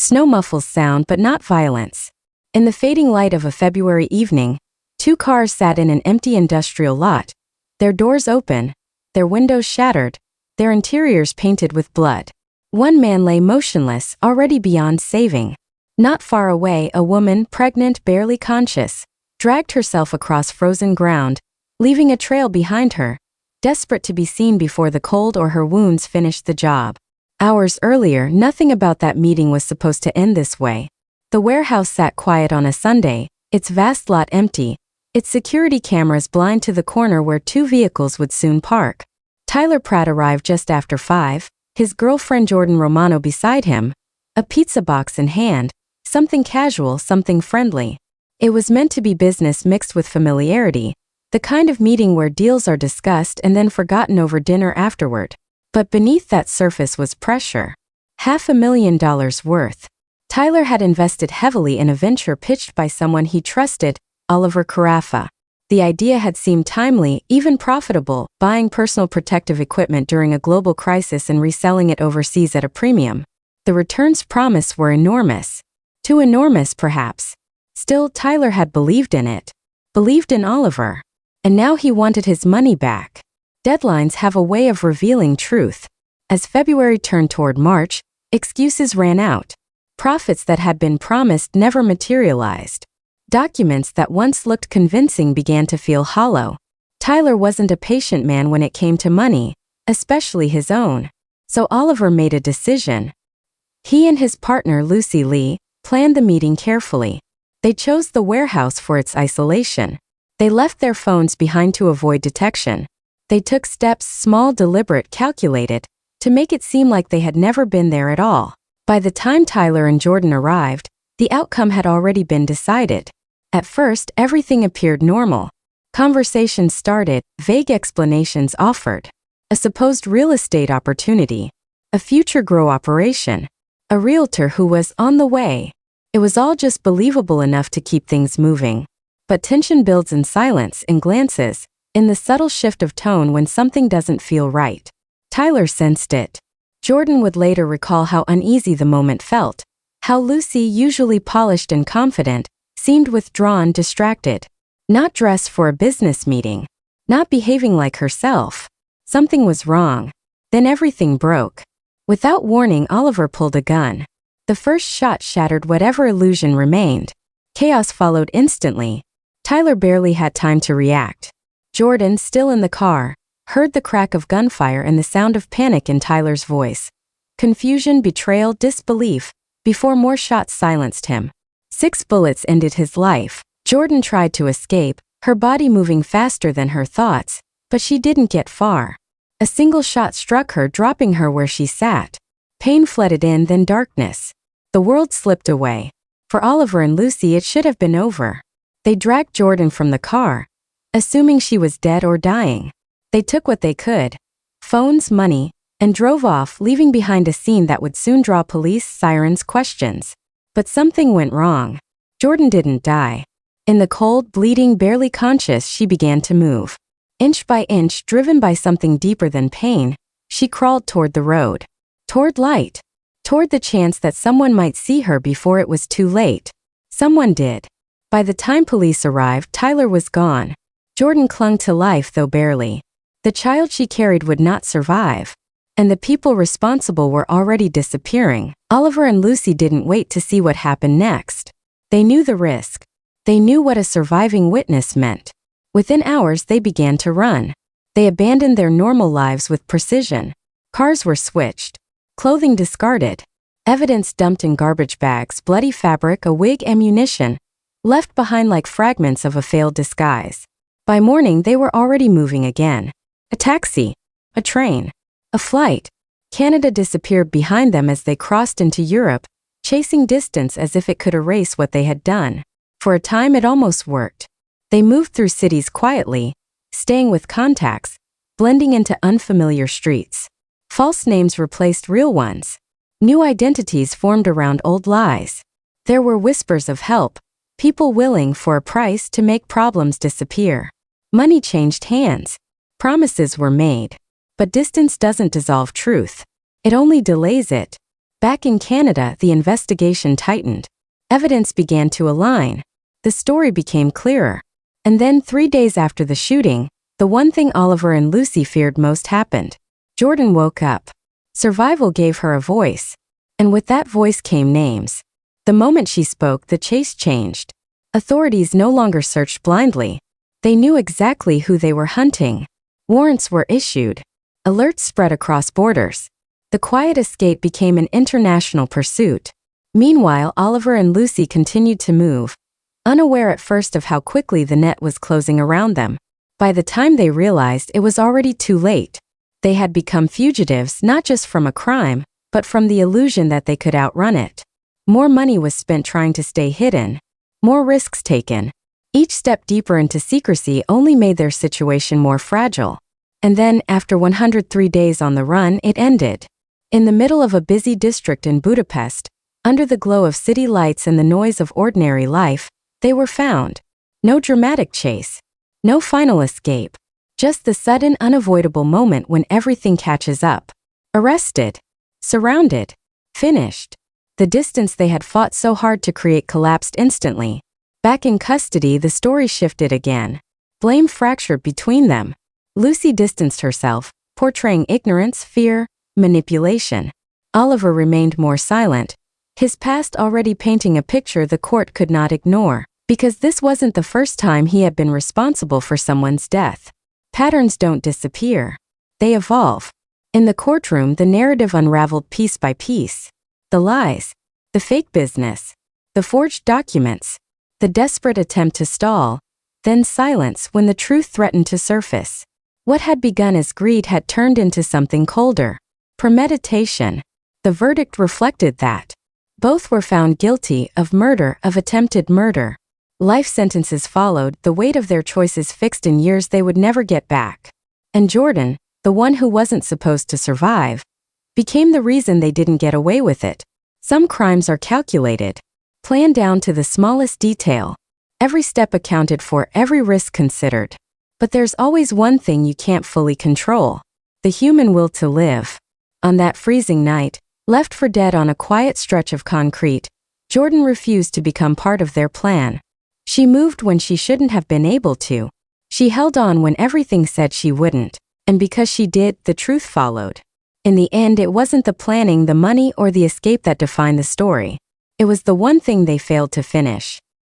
Snow muffles sound but not violence. In the fading light of a February evening, two cars sat in an empty industrial lot, their doors open, their windows shattered, their interiors painted with blood. One man lay motionless, already beyond saving. Not far away, a woman, pregnant, barely conscious, dragged herself across frozen ground, leaving a trail behind her, desperate to be seen before the cold or her wounds finished the job. Hours earlier, nothing about that meeting was supposed to end this way. The warehouse sat quiet on a Sunday, its vast lot empty, its security cameras blind to the corner where two vehicles would soon park. Tyler Pratt arrived just after 5, his girlfriend Jordan Romano beside him, a pizza box in hand, something casual, something friendly. It was meant to be business mixed with familiarity, the kind of meeting where deals are discussed and then forgotten over dinner afterward. But beneath that surface was pressure. $500,000 worth. Tyler had invested heavily in a venture pitched by someone he trusted, Oliver Carafa. The idea had seemed timely, even profitable, buying personal protective equipment during a global crisis and reselling it overseas at a premium. The returns promised were enormous. Too enormous, perhaps. Still, Tyler had believed in it. Believed in Oliver. And now he wanted his money back. Deadlines have a way of revealing truth. As February turned toward March, excuses ran out. Profits that had been promised never materialized. Documents that once looked convincing began to feel hollow. Tyler wasn't a patient man when it came to money, especially his own. So Oliver made a decision. He and his partner Lucy Lee planned the meeting carefully. They chose the warehouse for its isolation. They left their phones behind to avoid detection. They took steps, small, deliberate, calculated, to make it seem like they had never been there at all. By the time Tyler and Jordan arrived, the outcome had already been decided. At first, everything appeared normal. Conversations started, vague explanations offered. A supposed real estate opportunity. A future grow operation. A realtor who was on the way. It was all just believable enough to keep things moving. But tension builds in silence, in glances, in the subtle shift of tone when something doesn't feel right. Tyler sensed it. Jordan would later recall how uneasy the moment felt, how Lucy, usually polished and confident, seemed withdrawn, distracted. Not dressed for a business meeting. Not behaving like herself. Something was wrong. Then everything broke. Without warning, Oliver pulled a gun. The first shot shattered whatever illusion remained. Chaos followed instantly. Tyler barely had time to react. Jordan, still in the car, heard the crack of gunfire and the sound of panic in Tyler's voice. Confusion, betrayal, disbelief, before more shots silenced him. 6 bullets ended his life. Jordan tried to escape, her body moving faster than her thoughts, but she didn't get far. A single shot struck her, dropping her where she sat. Pain flooded in, then darkness. The world slipped away. For Oliver and Lucy, it should have been over. They dragged Jordan from the car, assuming she was dead or dying. They took what they could, phones, money, and drove off, leaving behind a scene that would soon draw police, sirens, questions. But something went wrong. Jordan didn't die. In the cold, bleeding, barely conscious, she began to move. Inch by inch, driven by something deeper than pain, she crawled toward the road. Toward light. Toward the chance that someone might see her before it was too late. Someone did. By the time police arrived, Tyler was gone. Jordan clung to life, though barely. The child she carried would not survive. And the people responsible were already disappearing. Oliver and Lucy didn't wait to see what happened next. They knew the risk. They knew what a surviving witness meant. Within hours, they began to run. They abandoned their normal lives with precision. Cars were switched. Clothing discarded. Evidence dumped in garbage bags, bloody fabric, a wig, ammunition, left behind like fragments of a failed disguise. By morning, they were already moving again. A taxi. A train. A flight. Canada disappeared behind them as they crossed into Europe, chasing distance as if it could erase what they had done. For a time, it almost worked. They moved through cities quietly, staying with contacts, blending into unfamiliar streets. False names replaced real ones. New identities formed around old lies. There were whispers of help, people willing for a price to make problems disappear. Money changed hands. Promises were made. But distance doesn't dissolve truth. It only delays it. Back in Canada, the investigation tightened. Evidence began to align. The story became clearer. And then 3 days after the shooting, the one thing Oliver and Lucy feared most happened. Jordan woke up. Survival gave her a voice. And with that voice came names. The moment she spoke, the chase changed. Authorities no longer searched blindly. They knew exactly who they were hunting. Warrants were issued. Alerts spread across borders. The quiet escape became an international pursuit. Meanwhile, Oliver and Lucy continued to move, unaware at first of how quickly the net was closing around them. By the time they realized, it was already too late. They had become fugitives not just from a crime, but from the illusion that they could outrun it. More money was spent trying to stay hidden. More risks taken. Each step deeper into secrecy only made their situation more fragile. And then, after 103 days on the run, it ended. In the middle of a busy district in Budapest, under the glow of city lights and the noise of ordinary life, they were found. No dramatic chase. No final escape. Just the sudden, unavoidable moment when everything catches up. Arrested. Surrounded. Finished. The distance they had fought so hard to create collapsed instantly. Back in custody, the story shifted again. Blame fractured between them. Lucy distanced herself, portraying ignorance, fear, manipulation. Oliver remained more silent, his past already painting a picture the court could not ignore, because this wasn't the first time he had been responsible for someone's death. Patterns don't disappear. They evolve. In the courtroom, the narrative unraveled piece by piece. The lies, the fake business, the forged documents, the desperate attempt to stall, then silence when the truth threatened to surface. What had begun as greed had turned into something colder. Premeditation. The verdict reflected that. Both were found guilty of murder, of attempted murder. Life sentences followed, the weight of their choices fixed in years they would never get back. And Jordan, the one who wasn't supposed to survive, became the reason they didn't get away with it. Some crimes are calculated, planned down to the smallest detail. Every step accounted for, every risk considered. But there's always one thing you can't fully control: the human will to live. On that freezing night, left for dead on a quiet stretch of concrete, Jordan refused to become part of their plan. She moved when she shouldn't have been able to. She held on when everything said she wouldn't. And because she did, the truth followed. In the end, it wasn't the planning, the money, or the escape that defined the story. It was the one thing they failed to finish.